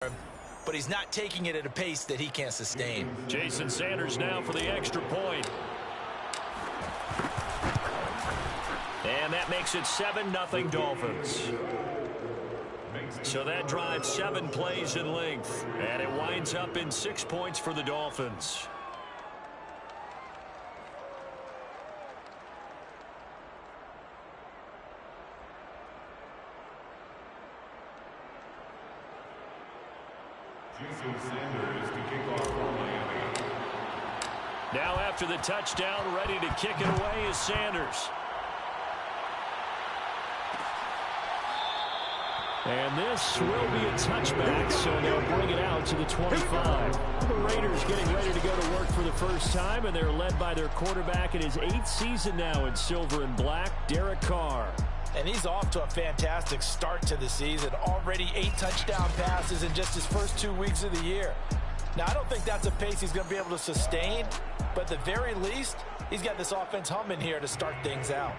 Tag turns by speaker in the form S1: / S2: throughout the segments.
S1: but he's not taking it at a pace that he can't sustain.
S2: Jason Sanders now for the extra point. And that makes it 7-0 Dolphins. So that drives 7 plays in length, and it winds up in 6 points for the Dolphins. Now after the touchdown, ready to kick it away is Sanders. And this will be a touchback, so they'll bring it out to the 25. The Raiders getting ready to go to work for the first time, and they're led by their quarterback in his 8th season now in silver and black, Derek Carr.
S1: And he's off to a fantastic start to the season. Already 8 touchdown passes in just his first 2 weeks of the year. Now, I don't think that's a pace he's going to be able to sustain, but at the very least, he's got this offense humming here to start things out.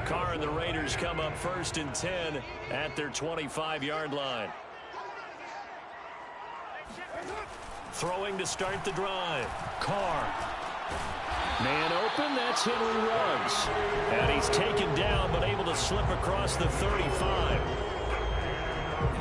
S2: Carr and the Raiders come up 1st and 10 at their 25-yard line. Throwing to start the drive. Carr. Man open, that's Henry Ruggs. And he's taken down, but able to slip across the 35.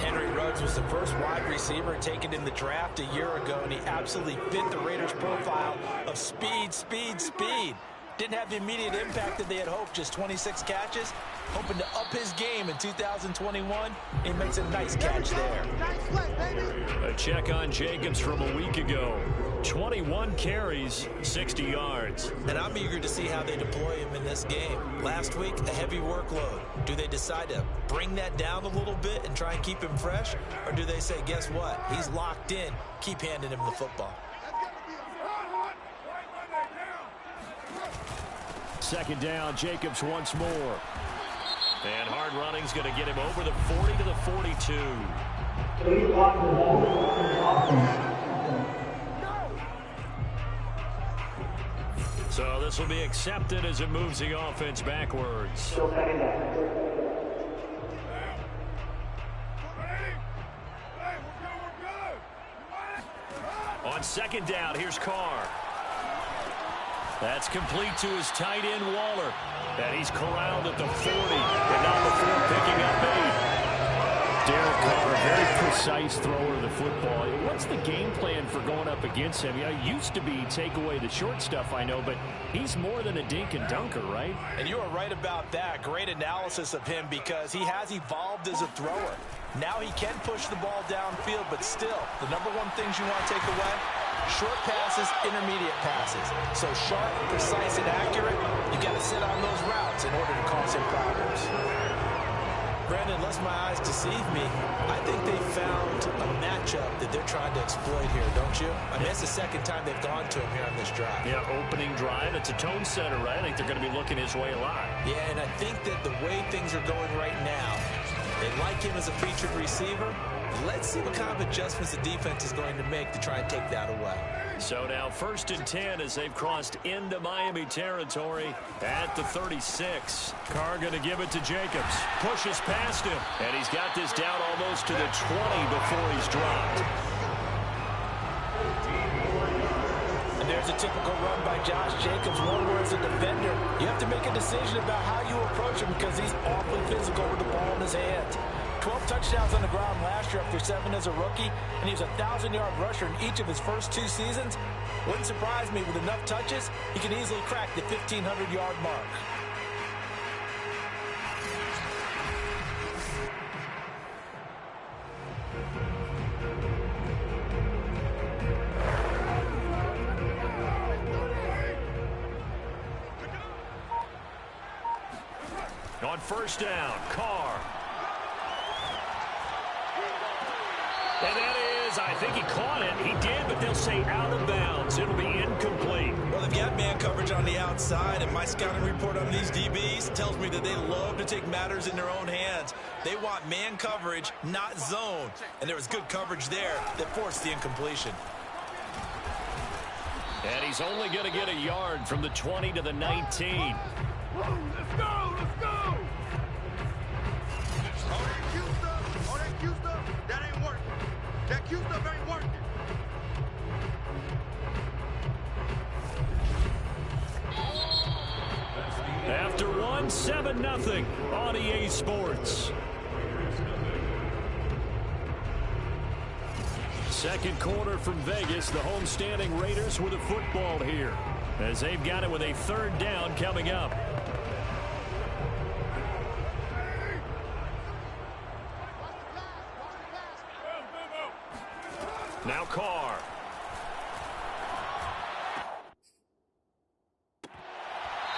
S1: Henry Ruggs was the first wide receiver taken in the draft a year ago, and he absolutely fit the Raiders' profile of speed, speed, speed. Didn't have the immediate impact that they had hoped, just 26 catches. Hoping to up his game in 2021. He makes a nice catch there.
S2: A check on Jacobs from a week ago. 21 carries, 60 yards.
S1: And I'm eager to see how they deploy him in this game. Last week, a heavy workload. Do they decide to bring that down a little bit and try and keep him fresh? Or do they say, guess what? He's locked in. Keep handing him the football.
S2: 2nd down, Jacobs once more. And hard running's going to get him over the 40 to the 42. So this will be accepted as it moves the offense backwards. On 2nd down, here's Carr. That's complete to his tight end, Waller. And he's corralled at the 40, and not before picking up 8. Derek Carr, a very precise thrower of the football. What's the game plan for going up against him? It used to be take away the short stuff, I know, but he's more than a dink and dunker, right?
S1: And you are right about that. Great analysis of him because he has evolved as a thrower. Now he can push the ball downfield, but still, the number one things you want to take away, short passes, intermediate passes. So sharp, precise, and accurate, you got to sit on those routes in order to cause him problems. Brandon, unless my eyes deceive me, I think they found a matchup that they're trying to exploit here, don't you? I mean, it's the 2nd time they've gone to him here on this drive.
S2: Yeah, opening drive. It's a tone setter, right? I think they're going to be looking his way a lot.
S1: Yeah, and I think that the way things are going right now, they like him as a featured receiver. Let's see what kind of adjustments the defense is going to make to try and take that away.
S2: So now 1st and 10 as they've crossed into Miami territory at the 36. Carr going to give it to Jacobs. Pushes past him. And he's got this down almost to the 20 before he's dropped.
S1: And there's a typical run by Josh Jacobs. One where as a defender, you have to make a decision about how you approach him because he's awfully physical with the ball in his hands. 12 touchdowns on the ground last year after 7 as a rookie, and he was a 1,000-yard rusher in each of his first 2 seasons. Wouldn't surprise me with enough touches, he can easily crack the 1,500-yard mark.
S2: On 1st down, Carr. And that is, I think he caught it. He did, but they'll say out of bounds. It'll be incomplete.
S1: Well, they've got man coverage on the outside, and my scouting report on these DBs tells me that they love to take matters in their own hands. They want man coverage, not zone. And there was good coverage there that forced the incompletion.
S2: And he's only going to get a yard from the 20 to the 19.
S3: Let's go! Let's go!
S2: down 7-0 on EA Sports. Second quarter from Vegas. The homestanding Raiders with a football here, as they've got it with a third down coming up. Now Carr.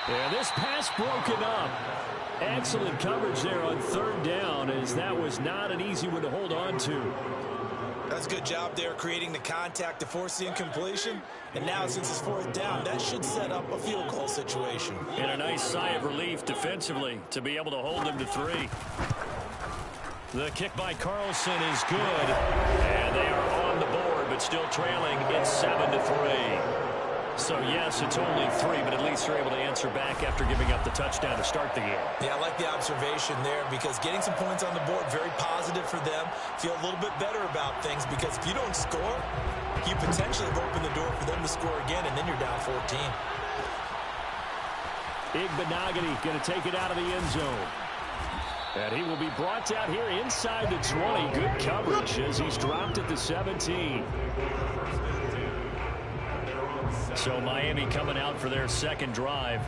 S2: Yeah, this pass broken up. Excellent coverage there on third down, as that was not an easy one to hold on to.
S1: That's a good job there creating the contact to force the incompletion. And now since it's fourth down, that should set up a field goal situation.
S2: And a nice sigh of relief defensively to be able to hold them to 3. The kick by Carlson is good. And they are on the board, but still trailing. It's 7-3. So, yes, it's only 3, but at least they're able to answer back after giving up the touchdown to start the game.
S1: Yeah, I like the observation there, because getting some points on the board, very positive for them. Feel a little bit better about things, because if you don't score, you potentially have opened the door for them to score again, and then you're down 14.
S2: Igbenogany going to take it out of the end zone. And he will be brought down here inside the 20. Good coverage as he's dropped at the 17. So Miami coming out for their second drive.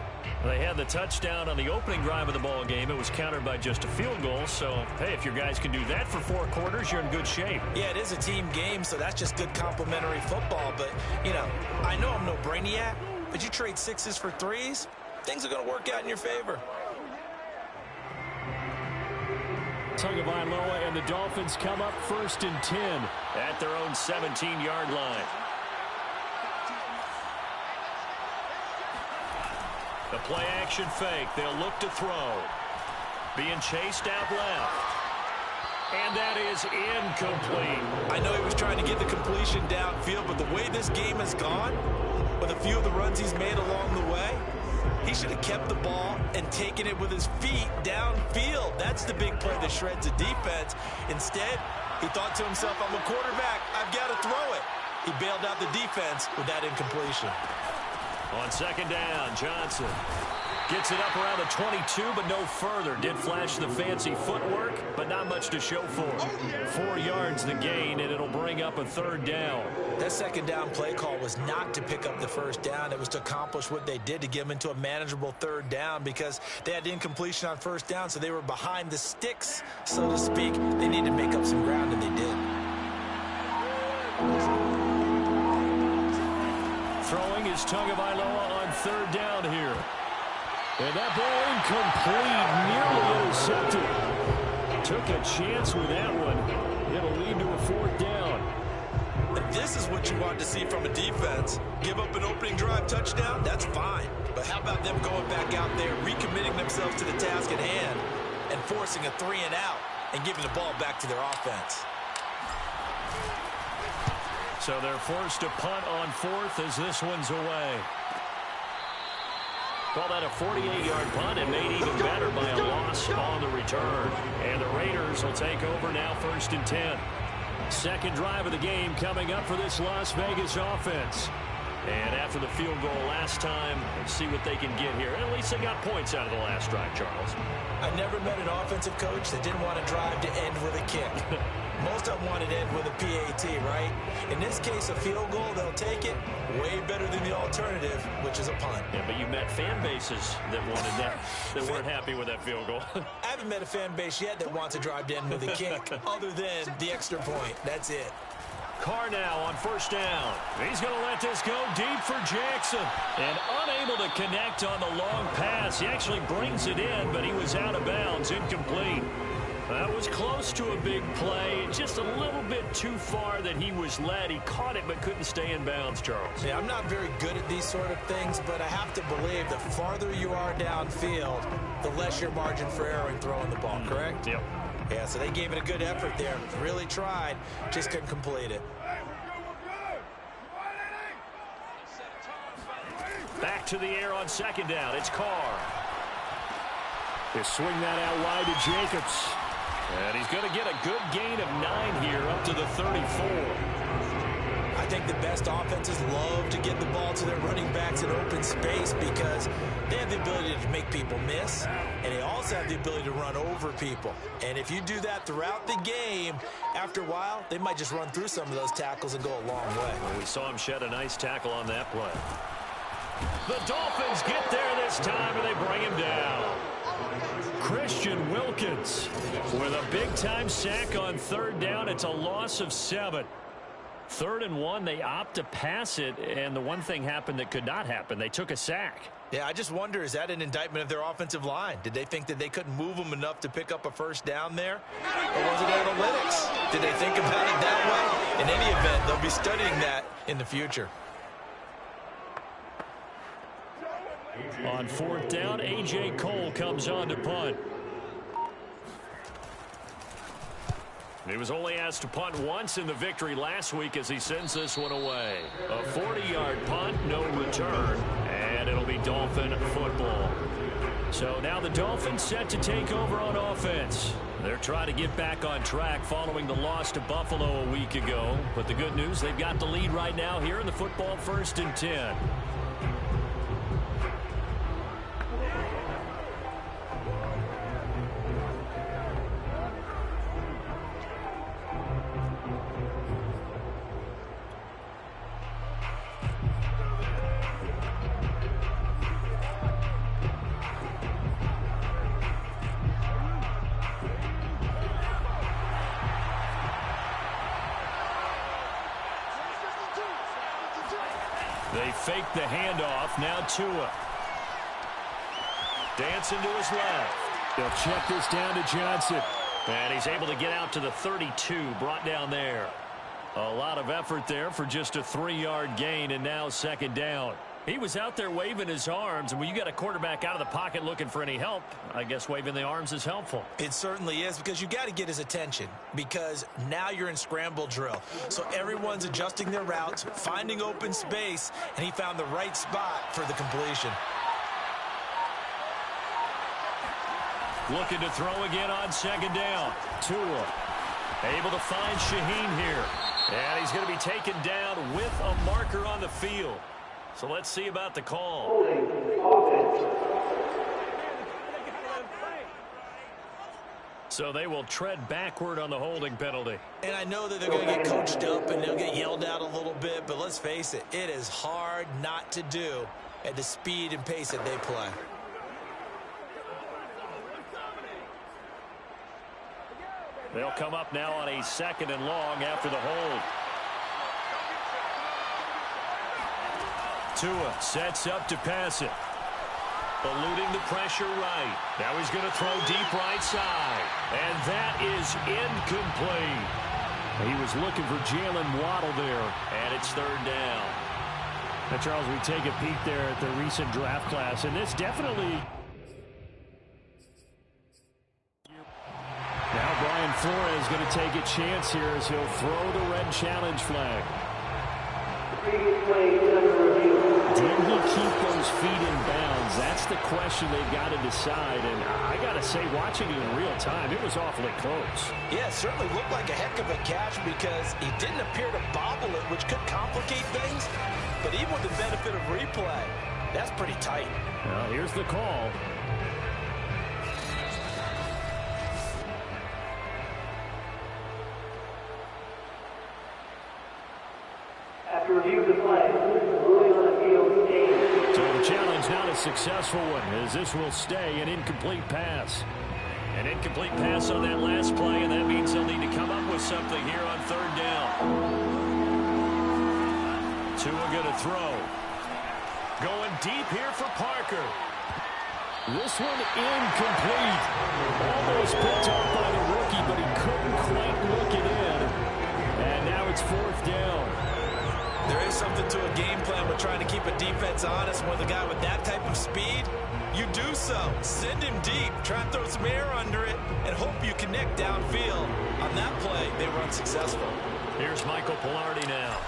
S2: They had the touchdown on the opening drive of the ball game. It was countered by just a field goal. So, hey, if your guys can do that for 4 quarters, you're in good shape.
S1: Yeah, it is a team game, so that's just good complimentary football. But, you know, I know I'm no brainiac, but you trade 6s for 3s, things are going to work out in your favor.
S2: Tagovailoa and the Dolphins come up 1st and 10 at their own 17-yard line. The play-action fake. They'll look to throw. Being chased out left. And that is incomplete.
S1: I know he was trying to get the completion downfield, but the way this game has gone, with a few of the runs he's made along the way, he should have kept the ball and taken it with his feet downfield. That's the big play that shreds the defense. Instead, he thought to himself, I'm a quarterback, I've got to throw it. He bailed out the defense with that incompletion.
S2: On second down, Johnson gets it up around the 22, but no further. Did flash the fancy footwork, but not much to show for it. 4 yards the gain, and it'll bring up a third down.
S1: That second down play call was not to pick up the first down. It was to accomplish what they did, to get them into a manageable third down, because they had incompletion on first down, so they were behind the sticks, so to speak. They needed to make up some ground, and they did.
S2: Throwing is Tagovailoa on third down here. And that ball incomplete, nearly intercepted. Took a chance with that one. It'll lead to a fourth down.
S1: And this is what you want to see from a defense. Give up an opening drive touchdown, that's fine. But how about them going back out there, recommitting themselves to the task at hand, and forcing a 3 and out, and giving the ball back to their offense.
S2: So they're forced to punt on 4th as this one's away. Call that a 48-yard punt, and made even better by a loss on the return. And the Raiders will take over now 1st and 10. Second drive of the game coming up for this Las Vegas offense. And after the field goal last time, let's see what they can get here. At least they got points out of the last drive, Charles.
S1: I never met an offensive coach that didn't want to drive to end with a kick. Most of them wanted to end with a PAT, right? In this case, a field goal, they'll take it. Way better than the alternative, which is a punt.
S2: Yeah, but you met fan bases that wanted that, that weren't happy with that field goal.
S1: I haven't met a fan base yet that wants to drive to end with a kick, other than the extra point. That's it.
S2: Carr now on first down. He's going to let this go deep for Jackson. And unable to connect on the long pass. He actually brings it in, but he was out of bounds, incomplete. That was close to a big play. Just a little bit too far that he was led. He caught it but couldn't stay in bounds, Charles.
S1: Yeah, I'm not very good at these sort of things, but I have to believe the farther you are downfield, the less your margin for error in throwing the ball, correct?
S2: Yep.
S1: Yeah, so they gave it a good effort there. Really tried, just couldn't complete it.
S2: Back to the air on second down. It's Carr. They swing that out wide to Jacobs. And he's going to get a good gain of 9 here up to the 34.
S1: I think the best offenses love to get the ball to their running backs in open space because they have the ability to make people miss, and they also have the ability to run over people. And if you do that throughout the game, after a while, they might just run through some of those tackles and go a long way.
S2: Well, we saw him shed a nice tackle on that play. The Dolphins get there this time, and they bring him down. Christian Wilkins with a big-time sack on third down. It's a loss of 7. 3rd and 1, they opt to pass it, and the one thing happened that could not happen. They took a sack.
S1: Yeah, I just wonder, is that an indictment of their offensive line? Did they think that they couldn't move them enough to pick up a first down there? Or was it analytics? Did they think about it that way? In any event, they'll be studying that in the future.
S2: On 4th down, A.J. Cole comes on to punt. He was only asked to punt once in the victory last week as he sends this one away. A 40-yard punt, no return, and it'll be Dolphin football. So now the Dolphins set to take over on offense. They're trying to get back on track following the loss to Buffalo a week ago. But the good news, they've got the lead right now here in the football 1st and 10. They fake the handoff. Now Tua. Dancing to his left. They'll check this down to Johnson. And he's able to get out to the 32, brought down there. A lot of effort there for just a 3-yard gain, and now 2nd down. He was out there waving his arms, and when you got a quarterback out of the pocket looking for any help, I guess waving the arms is helpful.
S1: It certainly is, because you got to get his attention, because now you're in scramble drill. So everyone's adjusting their routes, finding open space, and he found the right spot for the completion.
S2: Looking to throw again on 2nd down. Tua able to find Shaheen here. And he's going to be taken down with a marker on the field. So let's see about the call. So they will tread backward on the holding penalty.
S1: And I know that they're going to get coached up and they'll get yelled out a little bit, but let's face it, it is hard not to do at the speed and pace that they play.
S2: They'll come up now on a 2nd and long after the hold. Tua sets up to pass it. Eluding the pressure right. Now he's going to throw deep right side. And that is incomplete. He was looking for Jalen Waddle there. And it's 3rd down. Now, Charles, we take a peek there at the recent draft class. And this definitely... Now Brian Flores going to take a chance here as he'll throw the red challenge flag. Did he keep those feet in bounds? That's the question they've got to decide. And I got to say, watching it in real time, it was awfully close.
S1: Yeah, it certainly looked like a heck of a catch because he didn't appear to bobble it, which could complicate things. But even with the benefit of replay, that's pretty tight.
S2: Well, here's the call.
S3: After review of the play, ruling on the field stays.
S2: So the challenge not a successful one, as this will stay an incomplete pass. An incomplete pass on that last play, and that means they'll need to come up with something here on 3rd down. Tua going to throw. Going deep here for Parker. This one incomplete. Almost picked off by the rookie, but he couldn't quite look it in. And now it's 4th down.
S1: There is something to a game plan with trying to keep a defense honest. With a guy with that type of speed, you do so. Send him deep, try and throw some air under it, and hope you connect downfield. On that play, they were unsuccessful.
S2: Here's Michael Pilardi now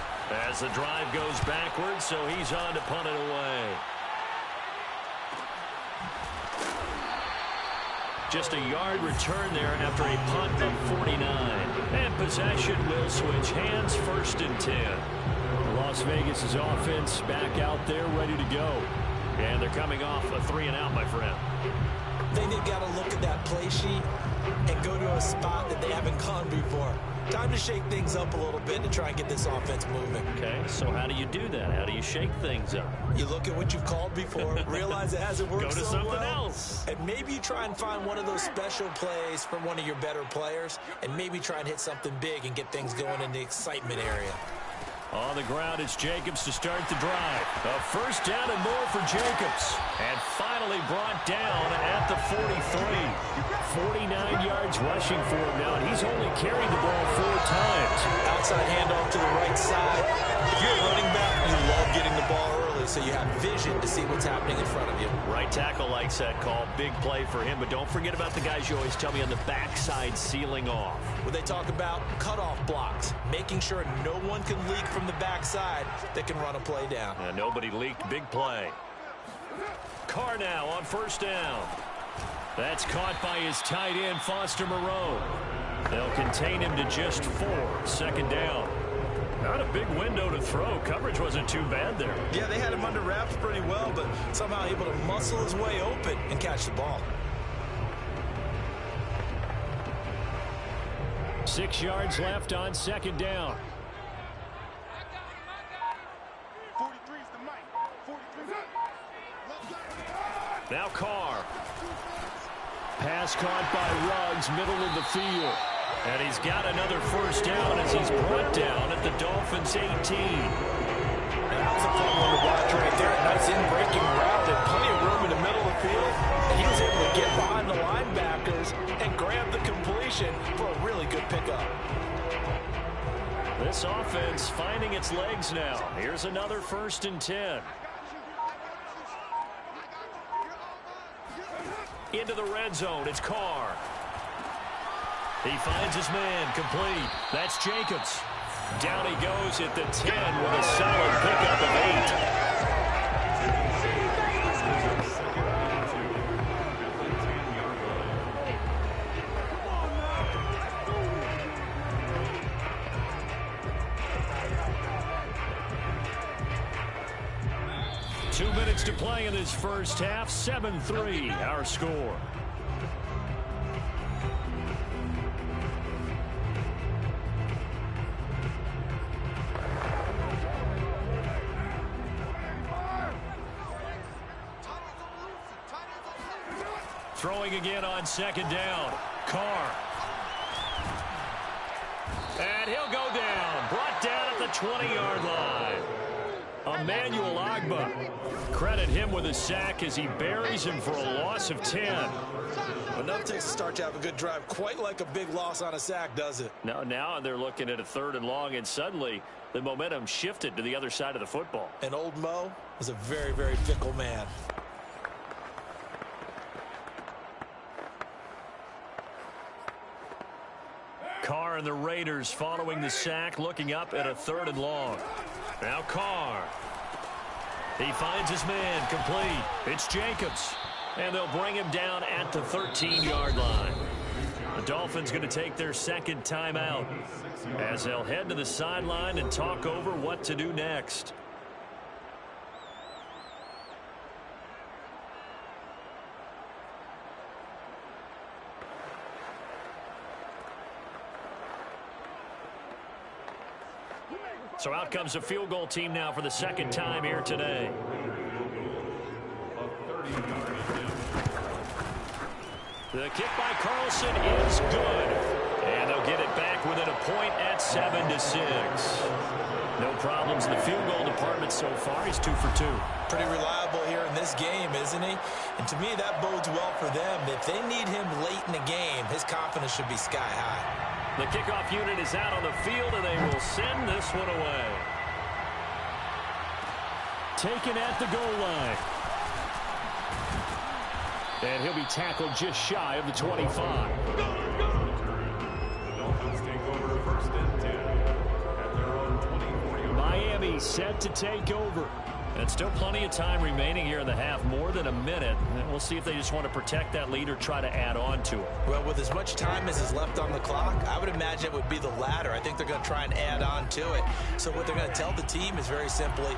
S2: as the drive goes backwards, so he's on to punt it away. Just a yard return there after a punt of 49. And possession will switch hands, 1st and 10. Las Vegas' offense back out there ready to go. And they're coming off a 3-and-out, my friend.
S1: I think they've got to look at that play sheet and go to a spot that they haven't gone before. Time to shake things up a little bit to try and get this offense moving.
S2: Okay, so how do you do that? How do you shake things up?
S1: You look at what you've called before, realize it hasn't worked
S2: Go to
S1: so
S2: something
S1: well,
S2: else.
S1: and maybe you try and find one of those special plays from one of your better players, and maybe try and hit something big and get things going in the excitement area.
S2: On the ground, it's Jacobs to start the drive. A first down and more for Jacobs. And finally brought down at the 43. 49 yards rushing for him now, and he's only carried the ball 4 times.
S1: Outside handoff to the right side. If you're a running back, you love getting the ball early so you have vision to see what's happening in front of you.
S2: Right tackle likes that call. Big play for him, but don't forget about the guys you always tell me on the backside sealing off.
S1: When they talk about cutoff blocks, making sure no one can leak from the backside that can run a play down.
S2: And nobody leaked. Big play. Carr now on first down. That's caught by his tight end, Foster Moreau. They'll contain him to just 4. Second down. Not a big window to throw. Coverage wasn't too bad there.
S1: Yeah, they had him under wraps pretty well, but somehow able to muscle his way open and catch the ball.
S2: 6 yards left on second down. Now Carr. Pass caught by Ruggs, middle of the field. And he's got another first down as he's brought down at the Dolphins' 18.
S1: That was a fun one to watch right there. A nice in-breaking route and plenty of room in the middle of the field. And he was able to get behind the linebackers and grab the completion for a really good pickup.
S2: This offense finding its legs now. Here's another 1st and 10. Into the red zone, it's Carr. He finds his man, complete. That's Jacobs. Down he goes at the 10 with a solid pickup of 8. 2 minutes to play in this first half. 7-3, our score. Throwing again on second down. Carr. And he'll go down. Brought down at the 20-yard line. Emmanuel Ogbah. Credit him with a sack as he buries him for a loss of 10.
S1: Enough to start to have a good drive. Quite like a big loss on a sack, does it?
S2: No, now they're looking at a 3rd and long, and suddenly the momentum shifted to the other side of the football.
S1: And old Mo is a very, very fickle man.
S2: Carr and the Raiders following the sack, looking up at a 3rd and long. Now Carr. He finds his man, complete. It's Jacobs. And they'll bring him down at the 13-yard line. The Dolphins going to take their second timeout as they'll head to the sideline and talk over what to do next. So out comes a field goal team now for the second time here today. The kick by Carlson is good. And they'll get it back within a point at 7-6. No problems in the field goal department so far. He's 2 for 2.
S1: Pretty reliable here in this game, isn't he? And to me, that bodes well for them. If they need him late in the game, his confidence should be sky high.
S2: The kickoff unit is out on the field, and they will send this one away. Taken at the goal line. And he'll be tackled just shy of the 25. Miami set to take over. And still plenty of time remaining here in the half, more than a minute. And we'll see if they just want to protect that lead or try to add on to it.
S1: Well, with as much time as is left on the clock, I would imagine it would be the latter. I think they're going to try and add on to it. So what they're going to tell the team is very simply,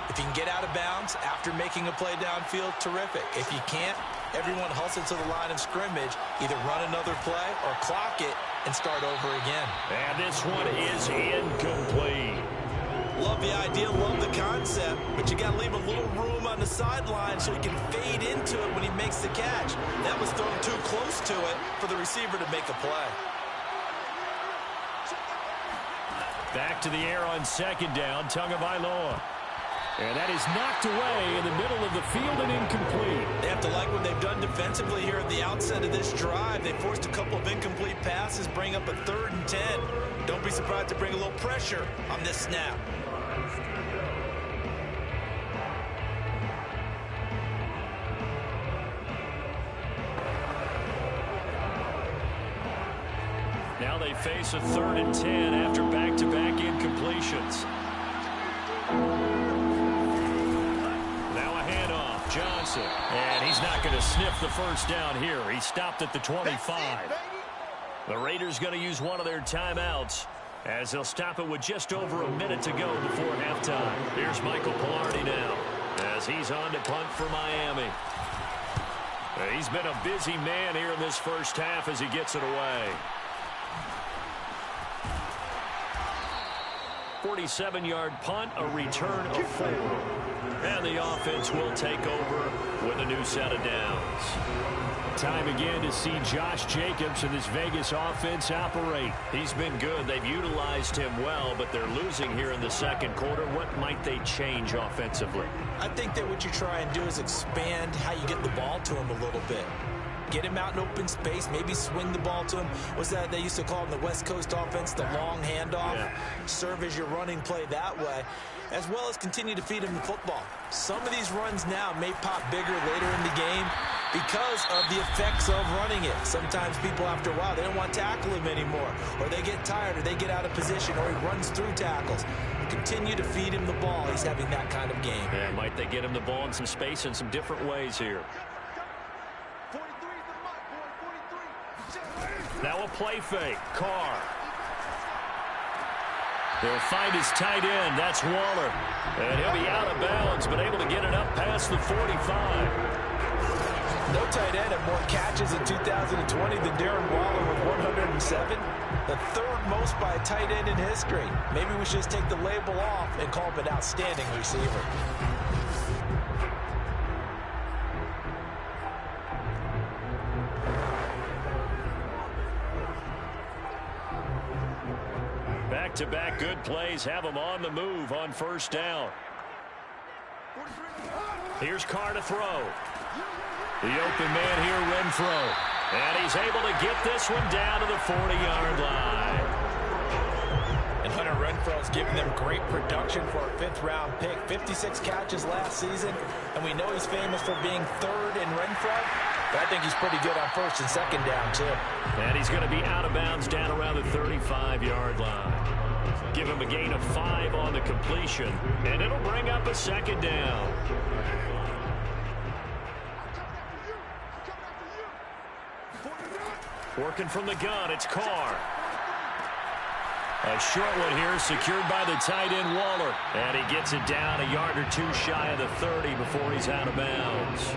S1: if you can get out of bounds after making a play downfield, terrific. If you can't, everyone hustle to the line of scrimmage, either run another play or clock it and start over again.
S2: And this one is incomplete.
S1: Love the idea, love the concept, but you got to leave a little room on the sideline so he can fade into it when he makes the catch. That was thrown too close to it for the receiver to make a play.
S2: Back to the air on second down, Tagovailoa. And that is knocked away in the middle of the field and incomplete.
S1: They have to like what they've done defensively here at the outset of this drive. They forced a couple of incomplete passes, bring up a 3rd and 10. Don't be surprised to bring a little pressure on this snap.
S2: Now they face a 3rd and 10 after back-to-back incompletions. Now a handoff, Johnson. And he's not going to sniff the first down here. He stopped at the 25. The Raiders going to use one of their timeouts as they'll stop it with just over a minute to go before halftime. Here's Michael Pilardi now as he's on to punt for Miami. He's been a busy man here in this first half as he gets it away. 47-yard punt, a return of 4. And the offense will take over with a new set of downs. Time again to see Josh Jacobs and this Vegas offense operate. He's been good. They've utilized him well, but they're losing here in the second quarter. What might they change offensively?
S1: I think that what you try and do is expand how you get the ball to him a little bit. Get him out in open space, maybe swing the ball to him. What's that they used to call in the West Coast offense, the long handoff?
S2: Yeah.
S1: Serve as your running play that way, as well as continue to feed him the football. Some of these runs now may pop bigger later in the game because of the effects of running it. Sometimes people, after a while, they don't want to tackle him anymore, or they get tired, or they get out of position, or he runs through tackles. Continue to feed him the ball. He's having that kind of game.
S2: Yeah, might they get him the ball in some space in some different ways here. Now a play fake. Carr. They'll find his tight end. That's Waller. And he'll be out of bounds, but able to get it up past the 45.
S1: No tight end had more catches in 2020 than Darren Waller with 107. The 3rd most by a tight end in history. Maybe we should just take the label off and call him an outstanding receiver.
S2: Back-to-back good plays have him on the move on first down. Here's Carr to throw. The open man here, Renfro. And he's able to get this one down to the 40-yard line.
S1: And Hunter Renfro's giving them great production for a 5th-round pick. 56 catches last season, and we know he's famous for being 3rd in Renfro. But I think he's pretty good on 1st and 2nd down, too.
S2: And he's going to be out of bounds down around the 35-yard line. Give him a gain of 5 on the completion, and it'll bring up a 2nd down. Working from the gun, it's Carr. A short one here, secured by the tight end Waller. And he gets it down a yard or 2 shy of the 30 before he's out of bounds.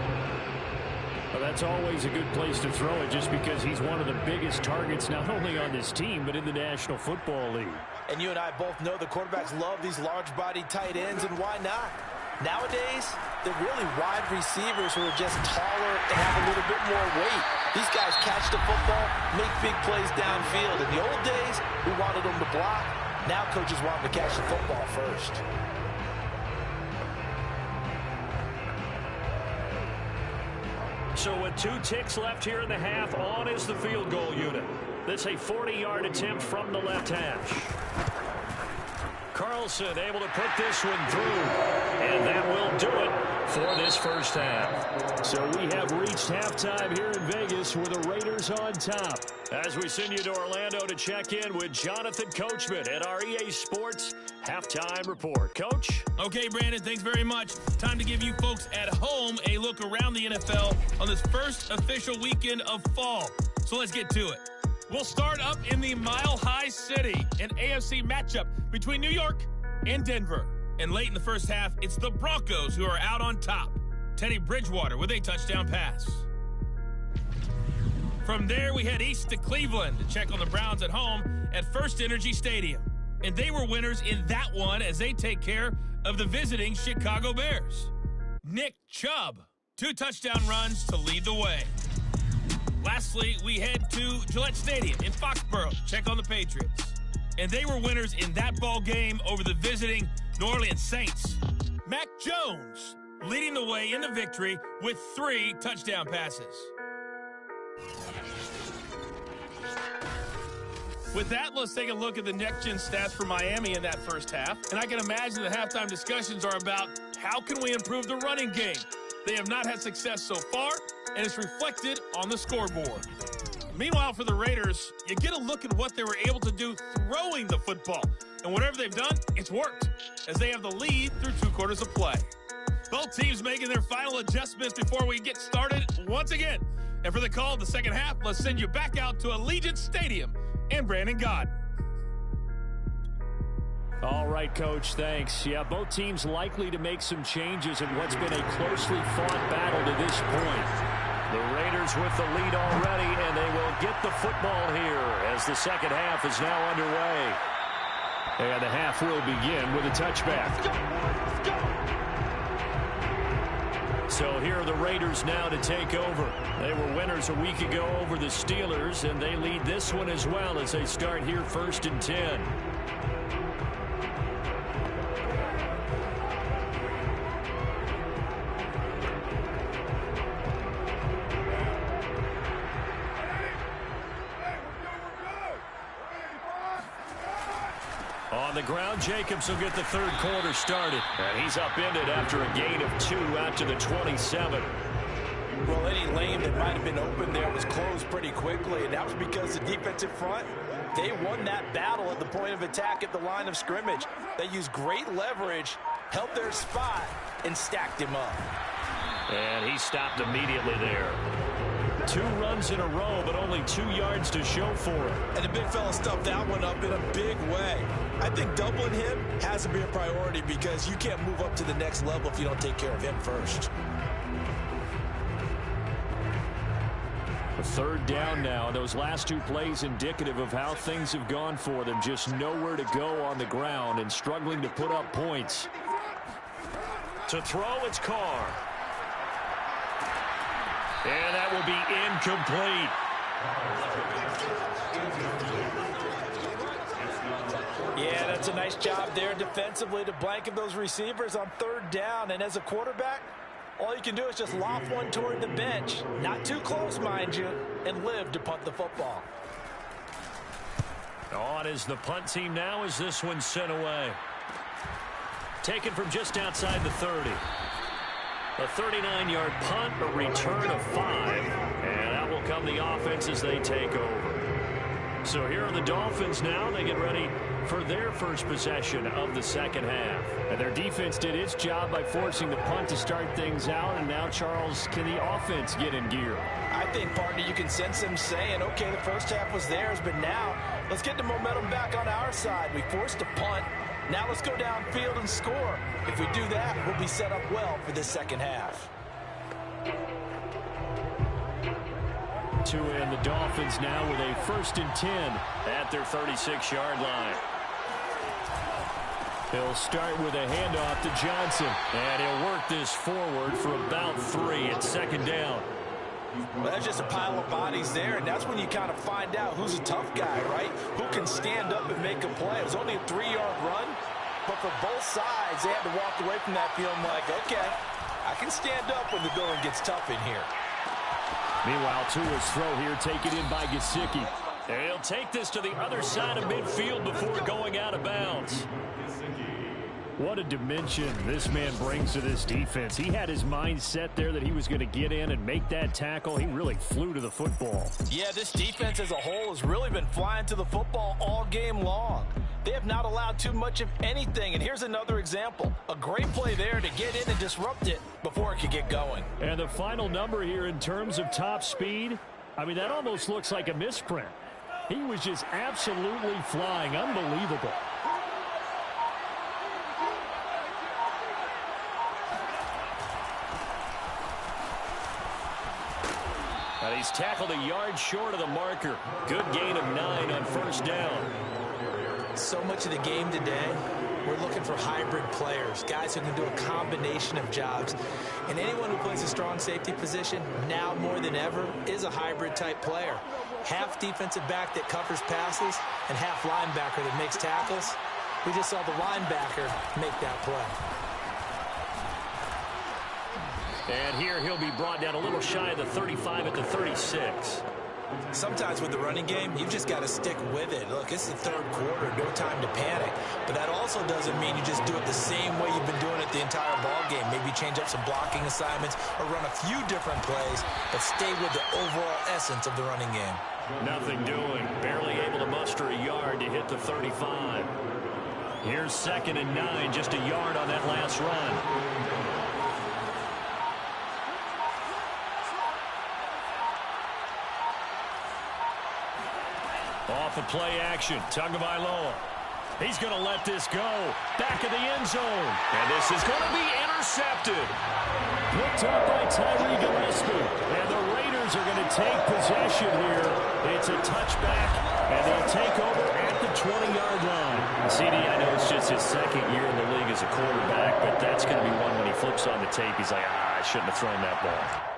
S2: Well, that's always a good place to throw it just because he's one of the biggest targets not only on this team but in the National Football League.
S1: And you and I both know the quarterbacks love these large-bodied tight ends, and why not? Nowadays, they're really wide receivers who are just taller and have a little bit more weight. These guys catch the football, make big plays downfield. In the old days, we wanted them to block. Now coaches want them to catch the football first.
S2: So with 2 ticks left here in the half, on is the field goal unit. This a 40-yard attempt from the left hash. Carlson able to put this one through. And that will do it for this first half. So we have reached halftime here in Vegas with the Raiders on top. As we send you to Orlando to check in with Jonathan Coachman at our EA Sports Halftime Report. Coach?
S4: Okay, Brandon, thanks very much. Time to give you folks at home a look around the NFL on this first official weekend of fall. So let's get to it. We'll start up in the Mile High City, an AFC matchup between New York and Denver. And late in the first half, it's the Broncos who are out on top. Teddy Bridgewater with a touchdown pass. From there, we head east to Cleveland to check on the Browns at home at First Energy Stadium. And they were winners in that one as they take care of the visiting Chicago Bears. Nick Chubb, 2 touchdown runs to lead the way. Lastly, we head to Gillette Stadium in Foxborough to check on the Patriots. And they were winners in that ball game over the visiting New Orleans Saints. Mac Jones leading the way in the victory with 3 touchdown passes. With that, let's take a look at the next-gen stats for Miami in that first half. And I can imagine the halftime discussions are about how can we improve the running game. They have not had success so far, and it's reflected on the scoreboard. Meanwhile, for the Raiders, you get a look at what they were able to do throwing the football. And whatever they've done, it's worked, as they have the lead through 2 quarters of play. Both teams making their final adjustments before we get started once again. And for the call of the second half, let's send you back out to Allegiant Stadium and Brandon Gott.
S2: All right, Coach, thanks. Yeah, both teams likely to make some changes in what's been a closely fought battle to this point. The Raiders with the lead already, and they will get the football here as the second half is now underway. And the half will begin with a touchback. So here are the Raiders now to take over. They were winners a week ago over the Steelers, and they lead this one as well as they start here 1st and 10. On the ground, Jacobs will get the third quarter started. And he's upended after a gain of 2 out to the 27.
S1: Well, any lane that might have been open there was closed pretty quickly, and that was because the defensive front, they won that battle at the point of attack at the line of scrimmage. They used great leverage, held their spot, and stacked him up.
S2: And he stopped immediately there. 2 runs in a row, but only 2 yards to show for it.
S1: And the big fella stuffed that one up in a big way. I think doubling him has to be a priority because you can't move up to the next level if you don't take care of him first.
S2: A 3rd down now. Those last 2 plays indicative of how things have gone for them. Just nowhere to go on the ground and struggling to put up points. To throw, it's Carr. And that will be incomplete.
S1: Yeah, that's a nice job there defensively to blanket those receivers on 3rd down. And as a quarterback, all you can do is just loft one toward the bench. Not too close, mind you, and live to punt the football.
S2: On is the punt team now as this one's sent away. Taken from just outside the 30. A 39-yard punt, a return of 5, and that will come the offense as they take over. So here are the Dolphins now. They get ready for their first possession of the second half. And their defense did its job by forcing the punt to start things out, and now, Charles, can the offense get in gear?
S1: I think, partner, you can sense them saying, okay, the first half was theirs, but now let's get the momentum back on our side. We forced a punt. Now let's go downfield and score. If we do that, we'll be set up well for this second half.
S2: To end the Dolphins now with a 1st and 10 at their 36-yard line. He'll start with a handoff to Johnson, and he'll work this forward for about 3 at 2nd down.
S1: Well, that's just a pile of bodies there, and that's when you kind of find out who's a tough guy, right? Who can stand up and make a play. It was only a 3-yard run, but for both sides, they had to walk away from that feeling like, okay, I can stand up when the going gets tough in here.
S2: Meanwhile, Tua's throw here taken in by Gesicki. And he'll take this to the other side of midfield before going out of bounds. What a dimension this man brings to this defense. He had his mind set there that he was going to get in and make that tackle. He really flew to the football.
S1: Yeah, this defense as a whole has really been flying to the football all game long. They have not allowed too much of anything. And here's another example. A great play there to get in and disrupt it before it could get going.
S2: And the final number here in terms of top speed, I mean, that almost looks like a misprint. He was just absolutely flying. Unbelievable. And he's tackled a yard short of the marker. Good gain of 9 on first down.
S1: So much of the game today, we're looking for hybrid players, guys who can do a combination of jobs. And anyone who plays a strong safety position, now more than ever, is a hybrid type player. Half defensive back that covers passes and half linebacker that makes tackles. We just saw the linebacker make that play.
S2: And here he'll be brought down a little shy of the 35 at the 36.
S1: Sometimes with the running game, you've just got to stick with it. Look, it's the third quarter, no time to panic. But that also doesn't mean you just do it the same way you've been doing it the entire ball game. Maybe change up some blocking assignments or run a few different plays, but stay with the overall essence of the running game.
S2: Nothing doing. Barely able to muster a yard to hit the 35. Here's 2nd and 9, just a yard on that last run. Off of play action, Tagovailoa. He's going to let this go. Back of the end zone. And this is going to be intercepted. Picked up by Tyree Gillespie. And the Raiders are going to take possession here. It's a touchback, and they'll take over at the 20-yard line. CD, I know it's just his 2nd year in the league as a quarterback, but that's going to be one when he flips on the tape. He's like, I shouldn't have thrown that ball.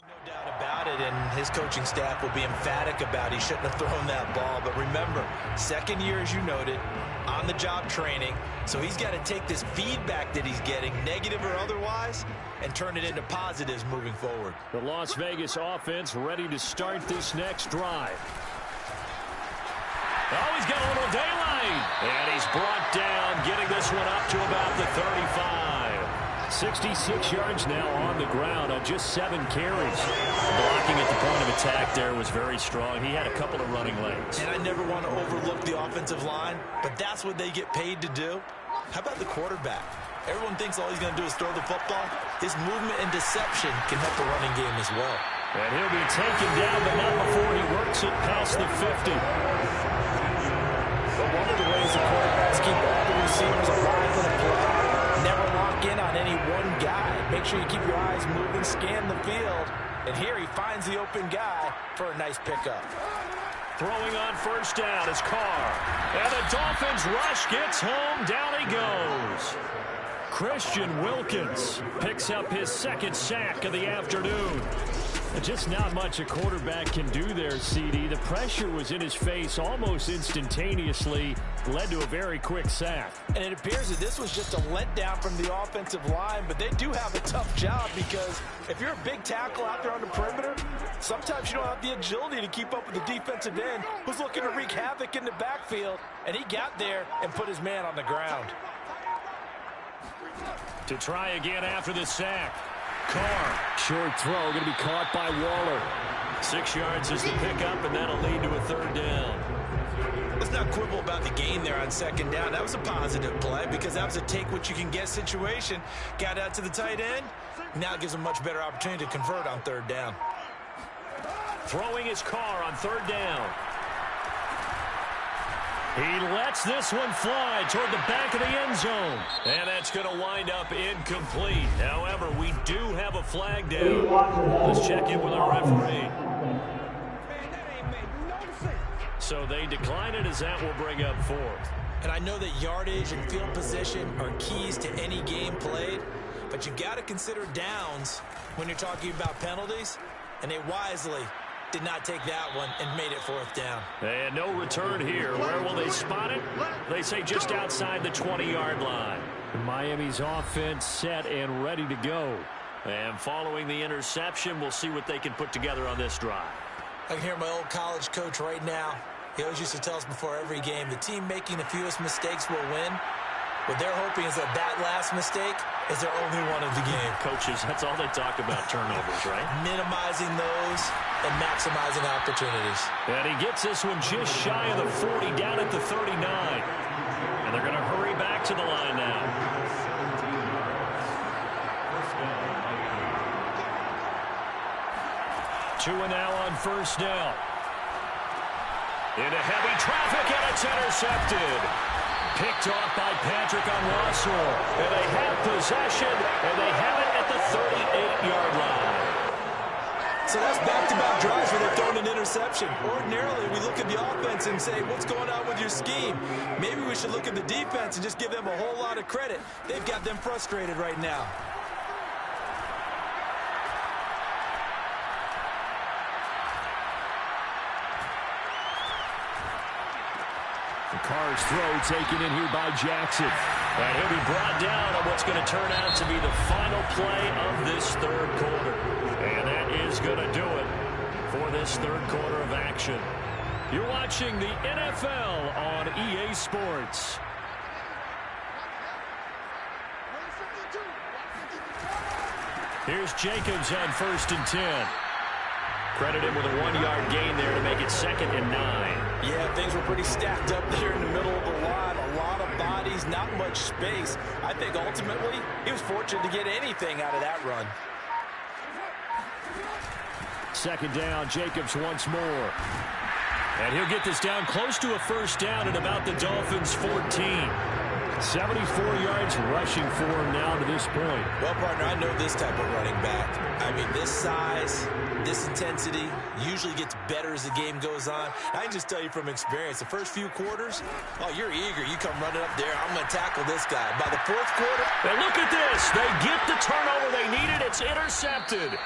S1: No doubt about it, and his coaching staff will be emphatic about he shouldn't have thrown that ball. But remember, 2nd year, as you noted, on-the-job training. So he's got to take this feedback that he's getting, negative or otherwise, and turn it into positives moving forward.
S2: The Las Vegas offense ready to start this next drive. Oh, he's got a little daylight. And he's brought down, getting this one up to about the 35. 66 yards now on the ground on just 7 carries. Blocking at the point of attack there was very strong. He had a couple of running lanes.
S1: And I never want to overlook the offensive line, but that's what they get paid to do. How about the quarterback? Everyone thinks all he's going to do is throw the football. His movement and deception can help the running game as well.
S2: And he'll be taken down, but not before he works it past the 50.
S1: But one of the ways the quarterbacks keep all the receivers alive in a play, never lock in on any one guy. Make sure you keep your eyes moving, scan the field. And here he finds the open guy for a nice pickup.
S2: Throwing on first down is Carr. And the Dolphins rush gets home. Down he goes. Christian Wilkins picks up his 2nd sack of the afternoon. Just not much a quarterback can do there, CD. The pressure was in his face almost instantaneously, led to a very quick sack.
S1: And it appears that this was just a letdown from the offensive line, but they do have a tough job because if you're a big tackle out there on the perimeter, sometimes you don't have the agility to keep up with the defensive end who's looking to wreak havoc in the backfield, and he got there and put his man on the ground.
S2: To try again after the sack. Carr, short throw, going to be caught by Waller. 6 yards is the pickup, and that'll lead to a 3rd down.
S1: Let's not quibble about the gain there on 2nd down. That was a positive play because that was a take-what-you-can-get situation. Got out to the tight end. Now it gives him a much better opportunity to convert on 3rd down.
S2: Throwing his Carr on 3rd down. He lets this one fly toward the back of the end zone. And that's going to wind up incomplete. However, we do have a flag down. Let's check in with our referee. So they decline it as that will bring up 4th.
S1: And I know that yardage and field position are keys to any game played, but you've got to consider downs when you're talking about penalties, and they wisely did not take that one and made it 4th down.
S2: And no return here. Where will they spot it? They say just outside the 20-yard line. Miami's offense set and ready to go. And following the interception, we'll see what they can put together on this drive.
S1: I can hear my old college coach right now. He always used to tell us before every game, the team making the fewest mistakes will win. What they're hoping is that last mistake is their only one of the game.
S2: Coaches, that's all they talk about, turnovers, right?
S1: Minimizing those and maximizing opportunities.
S2: And he gets this one just shy of the 40, down at the 39. And they're going to hurry back to the line now. Two and now on first down. Into heavy traffic, and it's intercepted. Picked off by Patrick on Russell. And they have possession, and they have it at the 38-yard line.
S1: So that's back-to-back drives where they've thrown an interception. Ordinarily, we look at the offense and say, what's going on with your scheme? Maybe we should look at the defense and just give them a whole lot of credit. They've got them frustrated right now.
S2: Carr's throw taken in here by Jackson. And he'll be brought down on what's going to turn out to be the final play of this 3rd quarter. And that is going to do it for this 3rd quarter of action. You're watching the NFL on EA Sports. Here's Jacobs on 1st and 10. Credit him with a 1-yard gain there to make it 2nd and 9.
S1: Yeah, things were pretty stacked up there in the middle of the line. A lot of bodies, not much space. I think ultimately he was fortunate to get anything out of that run. 2nd
S2: down, Jacobs once more. And he'll get this down close to a 1st down at about the Dolphins' 14. 74 yards rushing for him now to this point.
S1: Well, partner, I know this type of running back. I mean, this size, this intensity usually gets better as the game goes on. I can just tell you from experience, the first few quarters, oh, you're eager. You come running up there, I'm going to tackle this guy. By the 4th quarter.
S2: And look at this. They get the turnover they needed. It's intercepted.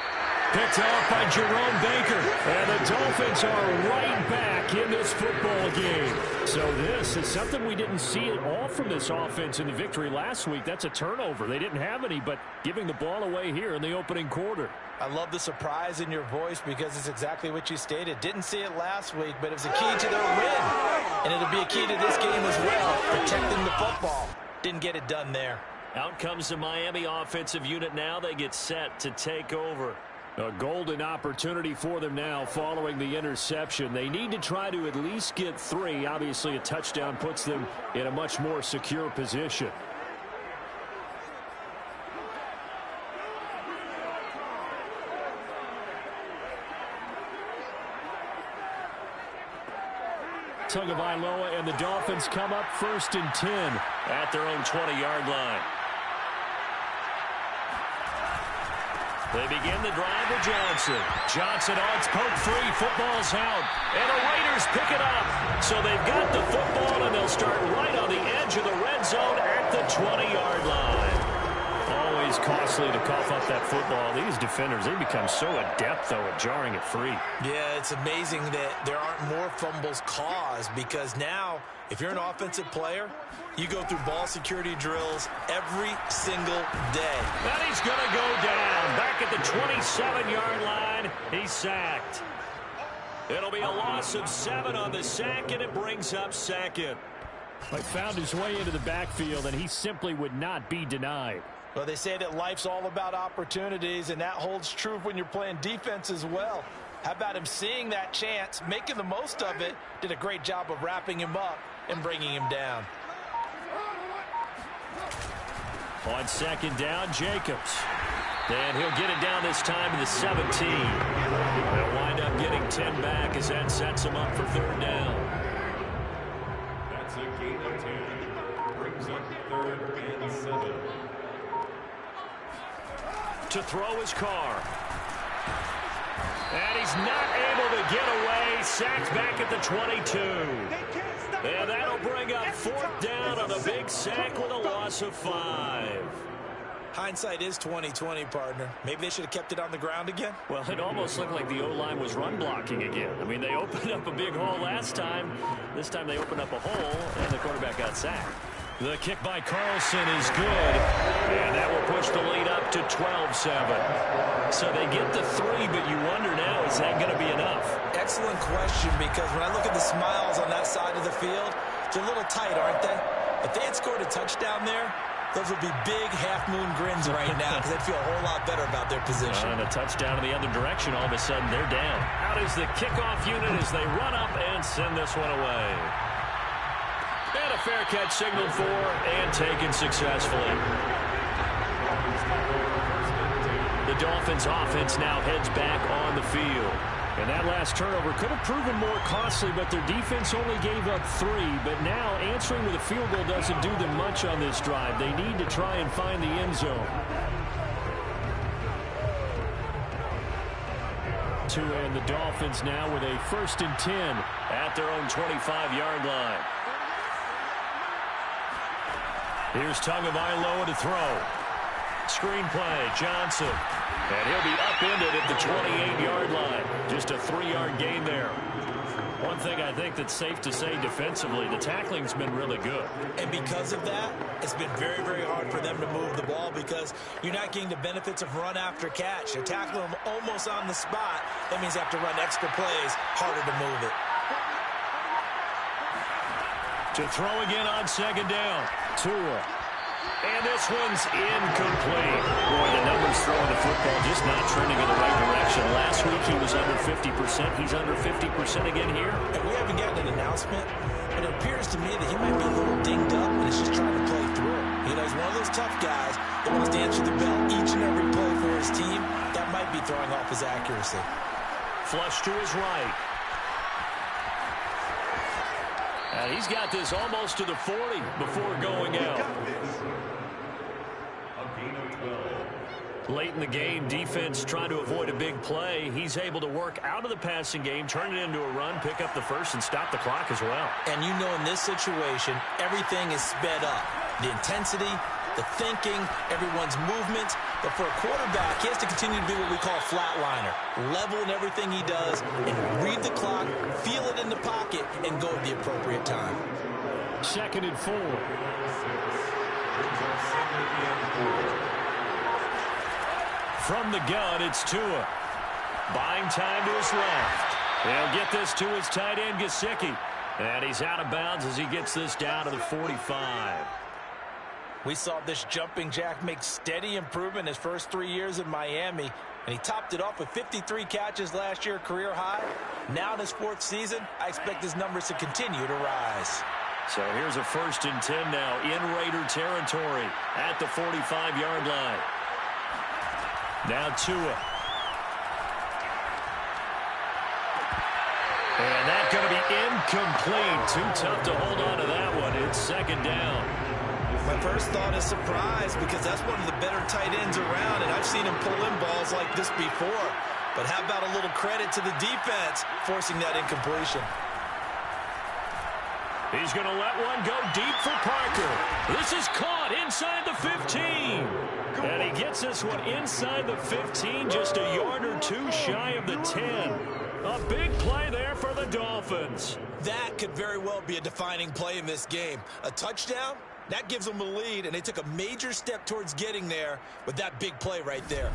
S2: Picked off by Jerome Baker. And the Dolphins are right back in this football game. So this is something we didn't see at all from this offense in the victory last week. That's a turnover. They didn't have any, but giving the ball away here in the opening quarter.
S1: I love the surprise in your voice because it's exactly what you stated. Didn't see it last week, but it was a key to their win. And it'll be a key to this game as well, protecting the football. Didn't get it done there.
S2: Out comes the Miami offensive unit now. They get set to take over. A golden opportunity for them now following the interception. They need to try to at least get 3. Obviously, a touchdown puts them in a much more secure position. Tagovailoa and the Dolphins come up 1st and 10 at their own 20-yard line. They begin the drive with Johnson. Johnson odds poke free. Football's out. And the Raiders pick it up. So they've got the football, and they'll start right on the edge of the red zone at the 20-yard line. Always costly to cough up that football. These defenders, they become so adept, though, at jarring it free.
S1: Yeah, it's amazing that there aren't more fumbles caused, because now, if you're an offensive player, you go through ball security drills every single day.
S2: And he's going to go down. Back at the 27-yard line, he's sacked. It'll be a loss of 7 on the sack, and it brings up 2nd.
S5: He found his way into the backfield, and he simply would not be denied.
S1: Well, they say that life's all about opportunities, and that holds true when you're playing defense as well. How about him seeing that chance, making the most of it, did a great job of wrapping him up and bringing him down.
S2: On 2nd down, Jacobs. And he'll get it down this time to the 17. They'll wind up getting 10 back as that sets him up for 3rd down.
S6: That's a gain of 10. Brings up 3rd and 7.
S2: To throw his Carr. And he's not able to get away. Sacked back at the 22. And that'll bring up 4th down on a big sack with a loss of 5.
S1: Hindsight is 20/20, partner. Maybe they should have kept it on the ground again.
S2: Well, it almost looked like the O-line was run blocking again. I mean, they opened up a big hole last time. This time they opened up a hole, and the quarterback got sacked. The kick by Carlson is good, and that will push the lead up to 12-7. So they get the 3, but you wonder now, is that going to be enough?
S1: Excellent question, because when I look at the smiles on that side of the field, they're a little tight, aren't they? If they had scored a touchdown there, those would be big half-moon grins right now, because they'd feel a whole lot better about their position.
S2: And a touchdown in the other direction, all of a sudden they're down. Out is the kickoff unit as they run up and send this one away. And a fair catch signaled for and taken successfully. The Dolphins offense now heads back on the field. And that last turnover could have proven more costly, but their defense only gave up 3. But now answering with a field goal doesn't do them much on this drive. They need to try and find the end zone. To end the Dolphins now with a 1st and 10 at their own 25-yard line. Here's Tagovailoa to throw. Screen play, Johnson. And he'll be upended at the 28-yard line. Just a 3-yard gain there. One thing I think that's safe to say defensively, the tackling's been really good.
S1: And because of that, it's been very, very hard for them to move the ball, because you're not getting the benefits of run after catch. You're tackling them almost on the spot. That means you have to run extra plays, harder to move it.
S2: To throw again on 2nd down. Tua. And this one's incomplete. Boy, the numbers throwing the football just not trending in the right direction. Last week he was under 50%. He's under 50% again here.
S1: And we haven't gotten an announcement, but it appears to me that he might be a little dinged up and is just trying to play through it. You know, he's one of those tough guys that wants to answer the bell each and every play for his team. That might be throwing off his accuracy.
S2: Flush to his right. And he's got this almost to the 40 before going out. Late in the game, defense trying to avoid a big play. He's able to work out of the passing game, turn it into a run, pick up the first, and stop the clock as well.
S1: And you know, in this situation, everything is sped up. The intensity, the thinking, everyone's movement. But for a quarterback, he has to continue to be what we call a flatliner. Level in everything he does, and read the clock, feel it in the pocket, and go at the appropriate time.
S5: 2nd and 4.
S2: From the gun, it's Tua. Buying time to his left. He'll get this to his tight end, Gesicki. And he's out of bounds as he gets this down to the 45.
S1: We saw this jumping jack make steady improvement his first 3 years in Miami, and he topped it off with 53 catches last year, career high. Now in his 4th season, I expect his numbers to continue to rise.
S5: So here's a 1st and 10 now in Raider territory at the 45-yard line. Now Tua. And that's going to be incomplete. Too tough to hold on to that one. It's 2nd down.
S1: My first thought is surprise, because that's one of the better tight ends around, and I've seen him pull in balls like this before. But how about a little credit to the defense forcing that incompletion?
S5: He's going to let one go deep for Parker. This is caught inside the 15. And he gets this one inside the 15, just a yard or two shy of the 10. A big play there for the Dolphins.
S1: That could very well be a defining play in this game. A touchdown, that gives them a lead, and they took a major step towards getting there with that big play right there.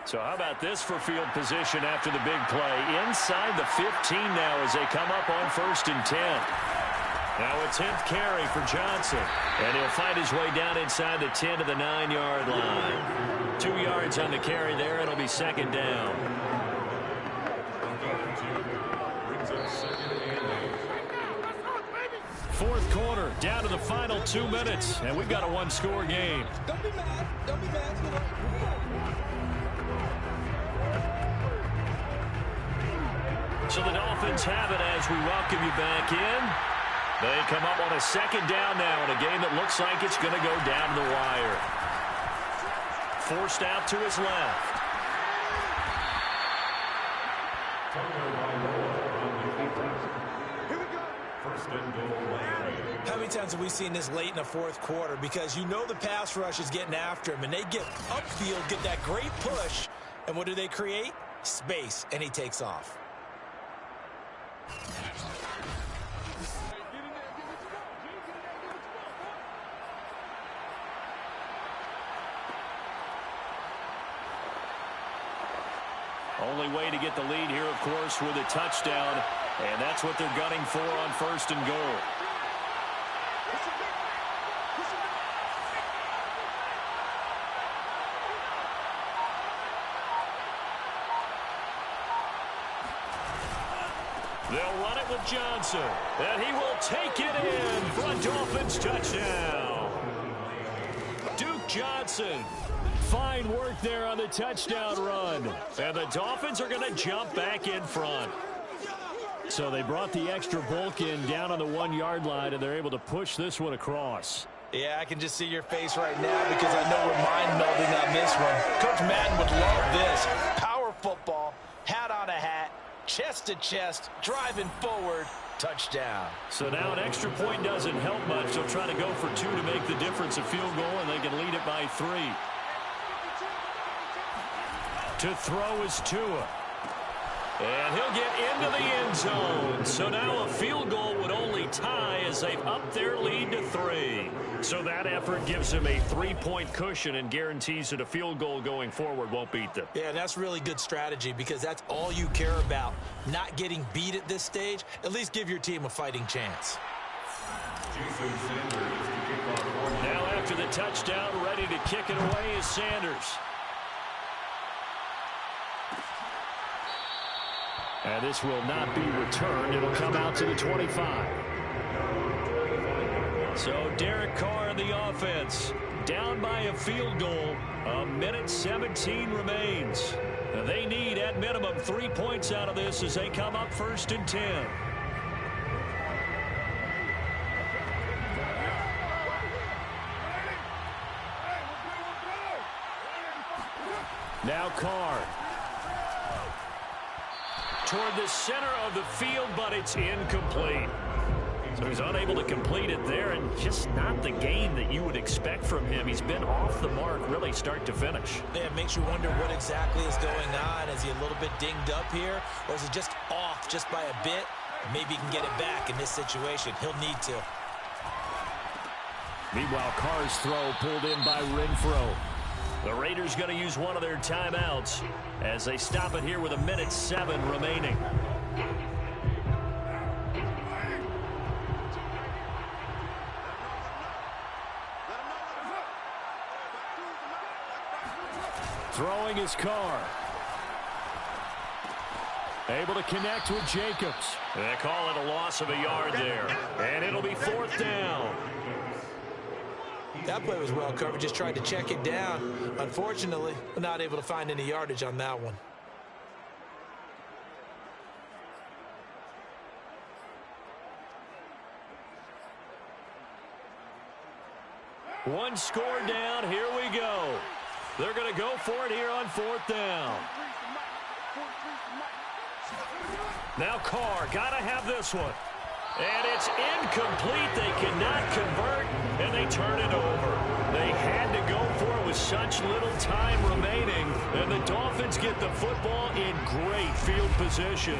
S5: So how about this for field position after the big play? Inside the 15 now as they come up on 1st and 10. Now a 10th carry for Johnson. And he'll find his way down inside the 10 to the 9-yard line. 2 yards on the carry there. It'll be 2nd down. Fourth quarter, down to the final 2 minutes. And we've got a 1-score game.
S7: Don't be mad. Don't be mad.
S5: So the Dolphins have it as we welcome you back in. They come up on a 2nd down now in a game that looks like it's going to go down the wire. Forced out to his left.
S1: How many times have we seen this late in the 4th quarter? Because you know the pass rush is getting after him, and they get upfield, get that great push, and what do they create? Space, and he takes off.
S5: Only way to get the lead here, of course, with a touchdown, and that's what they're gunning for on 1st and goal. They'll run it with Johnson, and he will take it in for a Dolphins touchdown. Duke Johnson. Fine work there on the touchdown run. And the Dolphins are going to jump back in front. So they brought the extra bulk in down on the 1-yard line, and they're able to push this one across.
S1: Yeah, I can just see your face right now because I know we're mind melding on this one. Coach Madden would love this. Power football, hat on a hat, chest to chest, driving forward, touchdown.
S5: So now an extra point doesn't help much. They'll try to go for 2 to make the difference a field goal, and they can lead it by 3. To throw is Tua. And he'll get into the end zone. So now a field goal would only tie as they've upped their lead to 3. So that effort gives them a 3-point cushion and guarantees that a field goal going forward won't beat them.
S1: Yeah, that's really good strategy because that's all you care about. Not getting beat at this stage. At least give your team a fighting chance.
S5: Now after the touchdown, ready to kick it away is Sanders. And this will not be returned. It'll come out to the 25. So Derek Carr in the offense. Down by a field goal. 1:17 remains. They need at minimum 3 points out of this as they come up 1st and 10. Now Carr. Toward the center of the field, but it's incomplete. So he's unable to complete it there, and just not the game that you would expect from him. He's been off the mark really start to finish.
S1: Yeah, it makes you wonder what exactly is going on. Is he a little bit dinged up here, or is he just off just by a bit? Maybe he can get it back in this situation. He'll need to.
S5: Meanwhile, Carr's throw pulled in by Renfro. The Raiders going to use one of their timeouts as they stop it here with 1:07 remaining. Throwing his Carr. Able to connect with Jacobs. They call it a loss of a yard there. And it'll be 4th down.
S1: That play was well covered. Just tried to check it down. Unfortunately, not able to find any yardage on that one.
S5: One score down. Here we go. They're going to go for it here on 4th down. Now Carr, got to have this one. And it's incomplete. They cannot convert, and they turn it over. They had to go for it with such little time remaining, and the Dolphins get the football in great field position.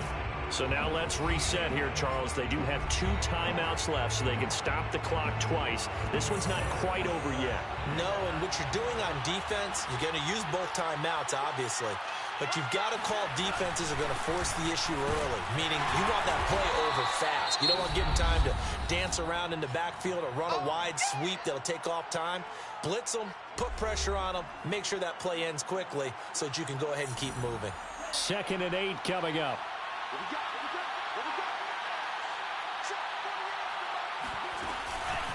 S5: So now let's reset here, Charles. They do have 2 timeouts left, so they can stop the clock twice. This one's not quite over yet.
S1: No, and what you're doing on defense, you're going to use both timeouts, obviously. But you've got to call defenses are going to force the issue early, meaning you want that play over fast. You don't want to give them time to dance around in the backfield or run a wide sweep that'll take off time. Blitz them, put pressure on them, make sure that play ends quickly so that you can go ahead and keep moving.
S5: 2nd and 8 coming up.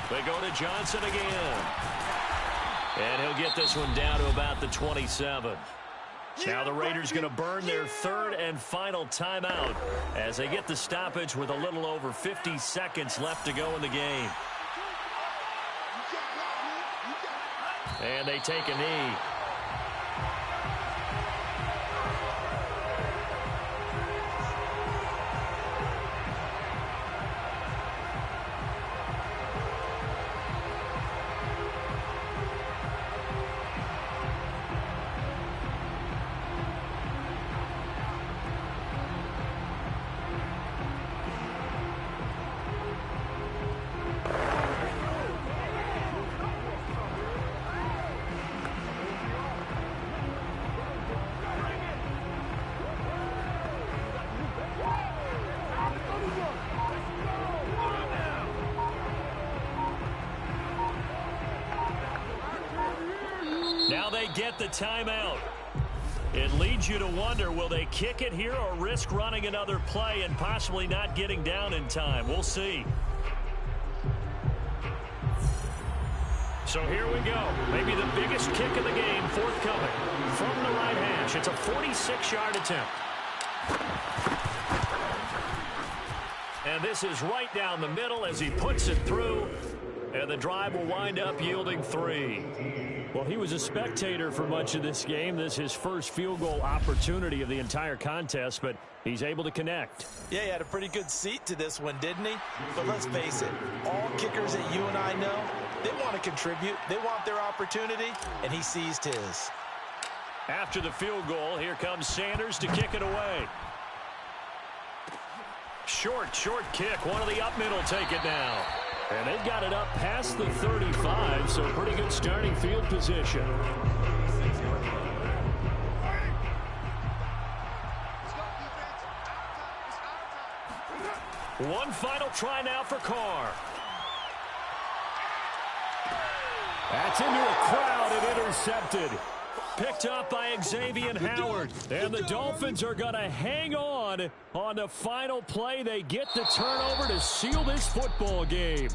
S5: They go to Johnson again. And he'll get this one down to about the 27. Now the Raiders going to burn their 3rd and final timeout as they get the stoppage with a little over 50 seconds left to go in the game. And they take a knee. Now they get the timeout. It leads you to wonder, will they kick it here or risk running another play and possibly not getting down in time? We'll see. So here we go. Maybe the biggest kick of the game forthcoming from the right hash. It's a 46-yard attempt. And this is right down the middle as he puts it through. And the drive will wind up yielding 3. Well, he was a spectator for much of this game. This is his first field goal opportunity of the entire contest, but he's able to connect.
S1: Yeah, he had a pretty good seat to this one, didn't he? But let's face it, all kickers that you and I know, they want to contribute. They want their opportunity, and he seized his.
S5: After the field goal, here comes Sanders to kick it away. Short kick. One of the up middle take it now. And they've got it up past the 35, so pretty good starting field position. One final try now for Carr. That's into a crowd and intercepted. Picked up by Xavier Howard. And the Dolphins are going to hang on the final play. They get the turnover to seal this football game.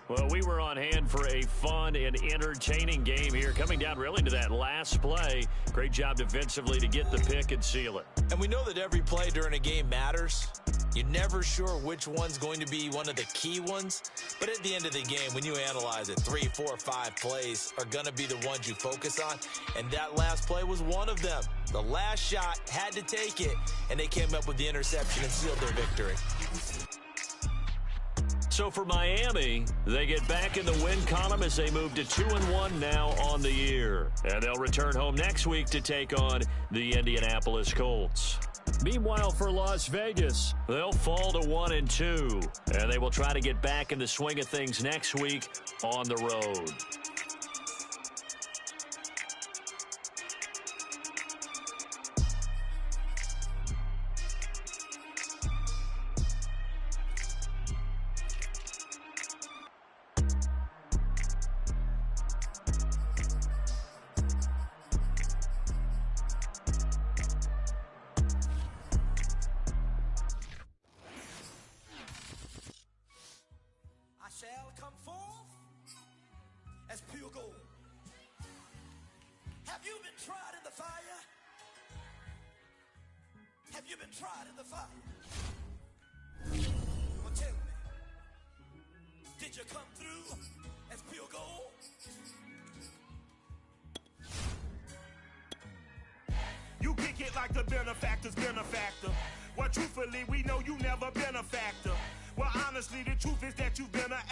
S5: Well, we were on hand for a fun and entertaining game here. Coming down really to that last play. Great job defensively to get the pick and seal it.
S1: And we know that every play during a game matters. You're never sure which one's going to be one of the key ones. But at the end of the game, when you analyze it, 3, 4, 5 plays are going to be the ones you focus on. And that last play was one of them. The last shot had to take it, and they came up with the interception and sealed their victory.
S5: So for Miami, they get back in the win column as they move to 2-1 now on the year. And they'll return home next week to take on the Indianapolis Colts. Meanwhile, for Las Vegas, they'll fall to 1-2. And they will try to get back in the swing of things next week on the road.
S8: Have you been tried in the fire? Have you been tried in the fire? Well, tell me, did you come through as pure gold?
S9: You kick it like the benefactor's benefactor. Well, truthfully, we know you never been a factor. Well, honestly, the truth is that you